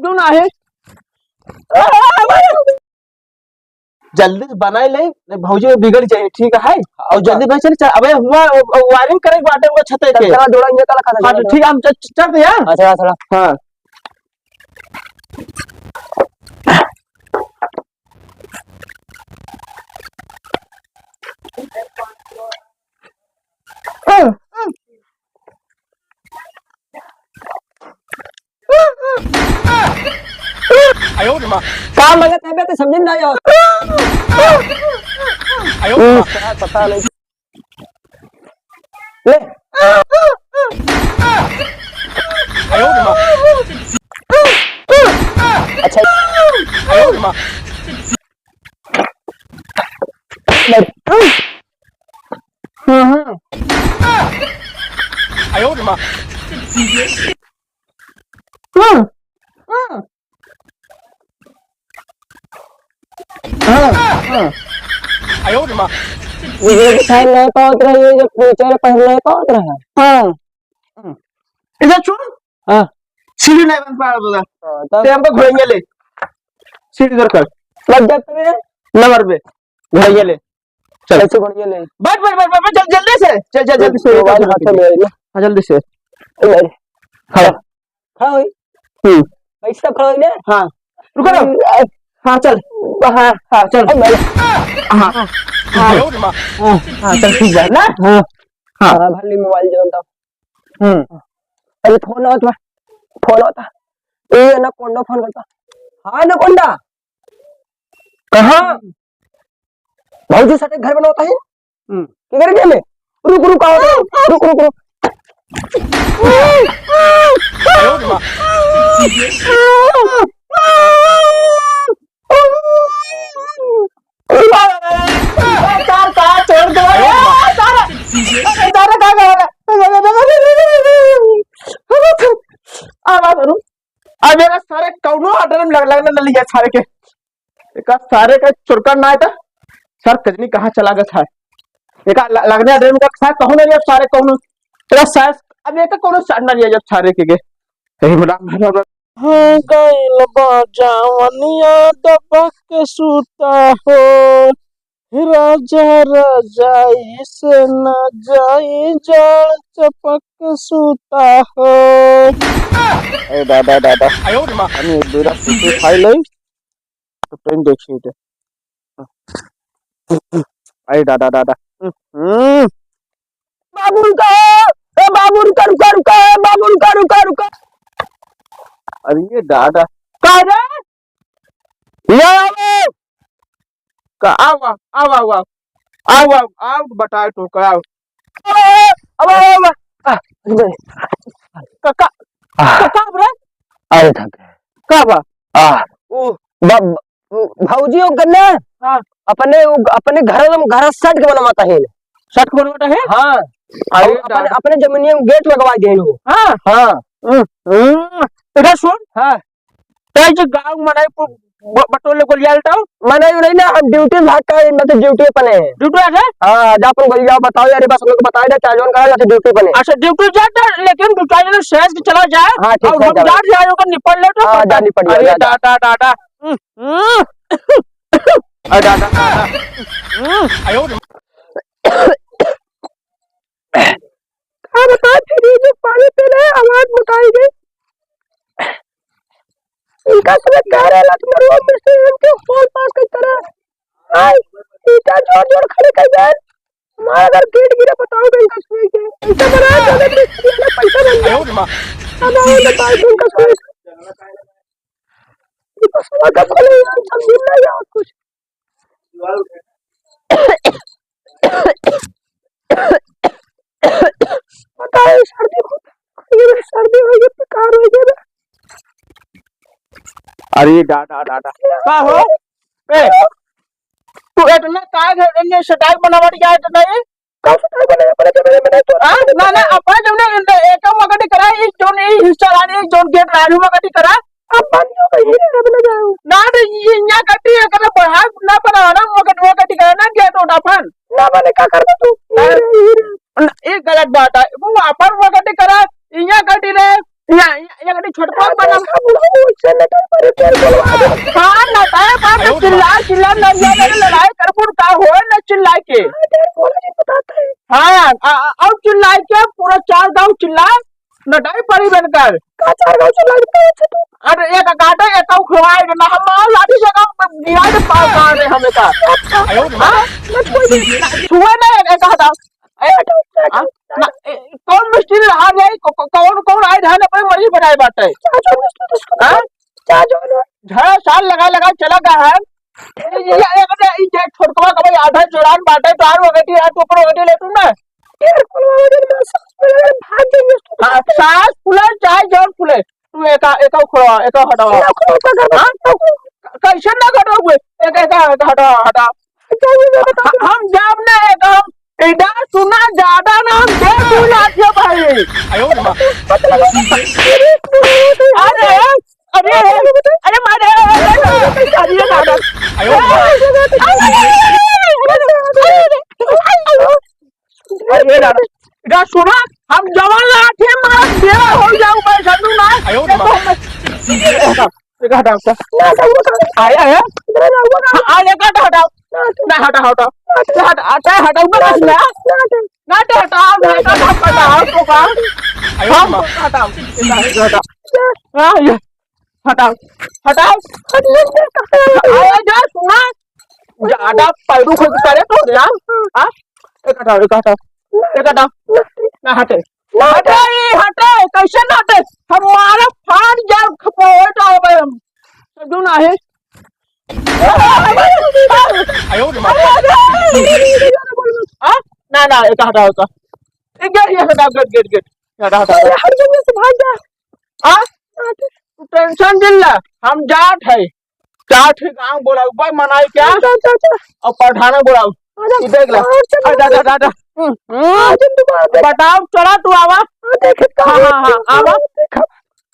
क्यों ना है जल्दी से बनाए ले भौजी बिगड़ जाए ठीक है और जल्दी भाई चल अबे हुआ वायरिंग करे बाटे वो छत के चला जोड़ेंगे कल खा हां ठीक है हम चल यार अच्छा चला हां आयो रे मां काम लगे तबे तो समझ ना जाओ आयो पता नहीं ले आयो रे मां अच्छा आयो रे मां आयो रे मां आयो रे मां ये दिखाई नहीं पहुंच रही है जो फ्यूचर पहले पहुंच रहा है हां इधर सुन हां सीढ़ी नहीं बन पा रहा तब ते हमको घोड़ेंगे ले सीढ़ी इधर कर लग जाते हैं नंबर पे घोड़ेंगे ले चल ऐसे बढ़िया ले बैठ चल जल्दी से चल जल्दी से मोबाइल हाथ में ले ले हां जल्दी से खड़ा खड़ा हुई ऐसा खड़ा हुई ना हां रुको ना हां चल हां चल हां आयो रे मां हां चल ठीक है ना हां हां भले मोबाइल जोड़ता अरे फोन आता ये ना कोंडा फोन करता हां ना कोंडा कहां भौजी साथे घर बनाता है किधर गए मैं रुक आयो रे मां तार छोड़ दो तार आवाज करूं अब मेरा सारे कौनो ऑर्डर में लगने न लिया सारे के एक सारे का चुरकन ना है था सर कजनी कहाँ चला गया था एक लगने ऑर्डर में का सारे कहो ना सारे कौनो तेरा साइज अब एक कोनो साड़ ना लिया जब सारे के सही बड़ा हाँ गइल बाजावनिया दबक के सूता हो राजा रजाई से न जाई जड़ चपक के सूता हो ए दादा आयो रे मां हम एक दूरा सूती खाई ले तो ट्रेन देखी थे ए दादा बाबू रुका अरे ये दादा का रे ले का आओ बता तो का आओ अब का रे अरे थक का बा ओ भौजी हो गन्ना हां अपने घर सेट के बनवाता है शर्ट बनवाता है हां अरे अपने जमीनिया में गेट लगवा दे लो हां इधर सुन हां ते जो गांव मनाई बटोले गोलियाल तो मनाई नहीं ना हम ड्यूटी भाग का मतलब ड्यूटी पने ड्यूटी है हां जा अपन गोलिया बताओ यार बस हम लोग बता दे चार्जन करा जाते ड्यूटी पने अच्छा ड्यूटी जाता लेकिन दुकान में शेष के चला जाए हां ठीक है और जा होकर निपट ले तो हां जा निपट अरे दादा अरे दादा आयो हां बता फिर ये जो पानी पी रहे आवाज बताई गई इनका सब कह रहे हैं तुम्हारे में से इनके होल पास की तरह हाय इटा जोड़ खड़े कर दे मैं अगर गेट गिरा बताओगे इनका सुई के ऐसा बना दे पैसा बन आयो रे मां अब आओ बता दो इनका सुई ये बस लगा बोले सब दिन ना यार कुछ पता है सर्दी हो गई बेकार हो गया अरे दादा का हो ए तू इतना काय घरने सटाई बनावट क्या है नहीं का सटाई बने अपने जमीन में तो ना अपने जमीन एक मगटी करा एक जोन ई हिस्सा रानी एक जोन गेट रानी मगटी करा अब बंद हो गई है बना जाओ ना ये न्या कटी है कर बढ़ा ना बना ना मगटी करा ना गेट उठाफन ना बने का कर तू एक गलत बात है वो अपन मगटी करा इया कटी रे ये गड्डी छोटको बना हाँ हाँ ना ताए बाप चिल्ला लड़ाई करपुर का हो ना चिल्ला के हाँ और चिल्ला के पूरा 4 गांव चिल्ला नटाई पड़ी बनकर अरे एक गाटा एक खवाए ना हम लाठी जगह गिरा के पार कर रहे हमें का छुए ना एक हटा कौन मिस्त्री रहा गई कौन आए धान अपने मर्जी बनाए बाटे झड़ा साल लगा चला गया है ये छोटकवा का भाई आधा जोड़ान बाटे तो आर वगैरह आ तो पर वगैरह ले तू ना सास फुले चाहे जोर फुले तू एक हटावा कैसे ना हटाओगे एक हटा हम जब ना एक इधर सुना ज्यादा ना हम देख तू लाठिया भाई अरे अरे अरे मारे अरे सुना हम जवान लाठी मार देवा हो जाऊं मैं समझू ना आया है आया का हटाओ ना हटाओ ना हटाओ तो का हम हटाओ आया जा सुना ज्यादा पैरू खुद करे तो यार हां एक हटाओ ना हटे कैसे ना हटे हमारा फाड़ जाओ खपोट आओ भाई हम समझो ना है ना एक हटाओ का एक ये हटाओ गेट हटाओ भाग जा टेंशन दिल्ला हम जाट है गाँव बोलाऊ भाई मनाई क्या और पठाना बोलाऊ देख ला बताओ चला तू आवा हाँ आवा